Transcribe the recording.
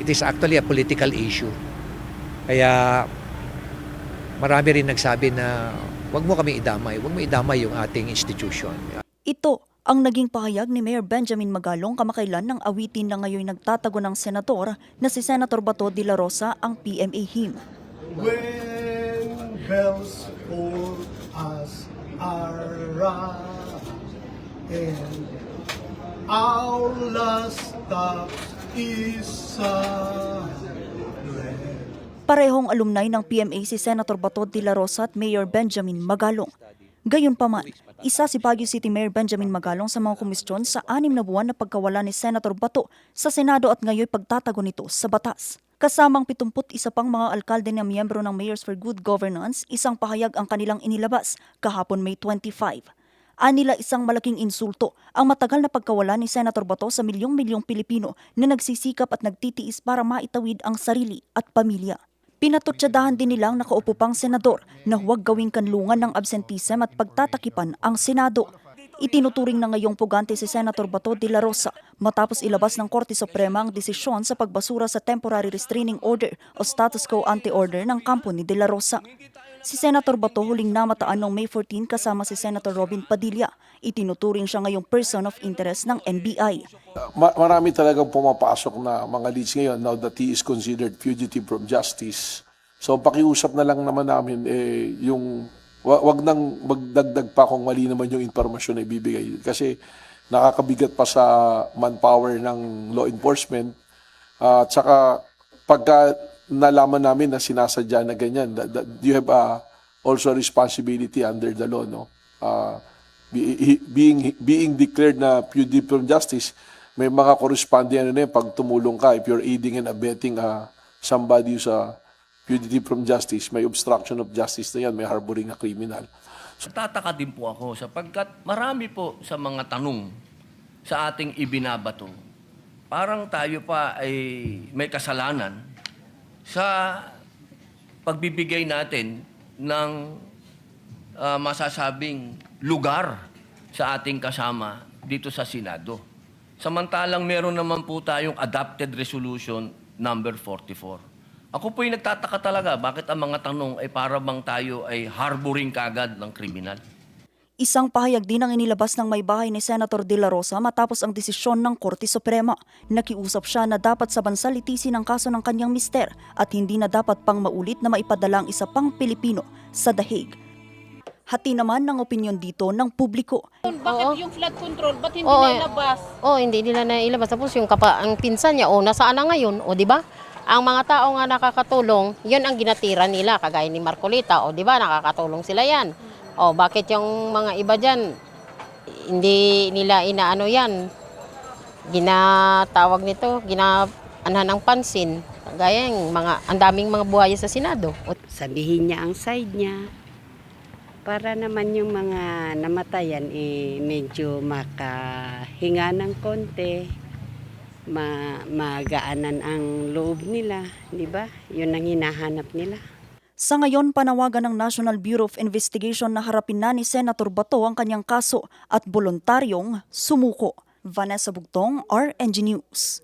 it is actually a political issue. Kaya marami rin nagsabi na wag mo kami idamay, wag mo idamay yung ating institution. Ito ang naging pahayag ni Mayor Benjamin Magalong kamakailan ng awitin na ngayon nagtatago ng senador na si Senator Bato de la Rosa ang PMA hymn. When bells for us are and our last stop is Parehong alumni ng PMA si Senator Bato de la Rosa at Mayor Benjamin Magalong. Gayunpaman, isa si Baguio City Mayor Benjamin Magalong sa mga komisyon sa 6 na buwan na pagkawala ni Senator Bato sa Senado at ngayon pagtatago nito sa batas. Kasamang 71 pang mga alkalde na miyembro ng Mayors for Good Governance, isang pahayag ang kanilang inilabas kahapon May 25. Anila isang malaking insulto ang matagal na pagkawala ni Senator Bato sa milyong-milyong Pilipino na nagsisikap at nagtitiis para maitawid ang sarili at pamilya. Pinatutsadahan din nilang nakaupo pang senador na huwag gawing kanlungan ng absentism at pagtatakipan ang Senado. Itinuturing na ngayong pugante si Senator Bato de la Rosa matapos ilabas ng Korte Suprema ang desisyon sa pagbasura sa Temporary Restraining Order o Status Quo Ante-Order ng kampo ni de la Rosa. Si Senator Bato huling namataan noong May 14 kasama si Senator Robin Padilla. Itinuturing siya ngayong person of interest ng NBI. Marami talagang pumapasok na mga leads ngayon now that he is considered fugitive from justice. So pakiusap na lang naman namin yung wag nang magdagdag pa kung mali naman yung impormasyon na ibibigay. Kasi nakakabigat pa sa manpower ng law enforcement. At saka pagka nalaman namin na sinasadya na ganyan, you have also responsibility under the law, no? Being declared na fugitive from justice, may mga corresponding na pag tumulong ka, if you're aiding and abetting somebody who's fugitive from justice, may obstruction of justice na yan, may harboring na criminal. So, tataka din po ako sapagkat marami po sa mga tanong sa ating ibinabato. Parang tayo pa ay may kasalanan sa pagbibigay natin ng masasabing lugar sa ating kasama dito sa Senado. Samantalang meron naman po tayong adopted resolution number 44. Ako po'y nagtataka talaga bakit ang mga tanong ay para bang tayo ay harboring kagad ng kriminal. Isang pahayag din ang inilabas ng may bahay ni Senator de la Rosa matapos ang desisyon ng Korte Suprema. Nakiusap siya na dapat sa bansa litisin ang kaso ng kanyang mister at hindi na dapat pang maulit na maipadala ang isa pang Pilipino sa The Hague. Hati naman ng opinyon dito ng publiko. Bakit yung flood control, ba't hindi nailabas? Hindi nila nailabas. Tapos yung ang pinsan niya, nasaan na ngayon? Di ba? Ang mga tao nga nakakatulong, yun ang ginatira nila, kagaya ni Marcolita. Di ba? Nakakatulong sila yan. Bakit yung mga iba dyan, hindi nila inaano yan? Ginatawag nito, ginaanhan ng pansin. Kagaya yung ang daming mga buhaya sa Senado. Sabihin niya ang side niya. Para naman yung mga namatayan medyo makahinga ng konti, magaanan ang loob nila, di ba? Yun ang hinahanap nila. Sa ngayon, panawagan ng National Bureau of Investigation na harapin na ni Senator Bato ang kanyang kaso at voluntaryong sumuko. Vanessa Bugtong, RNG News.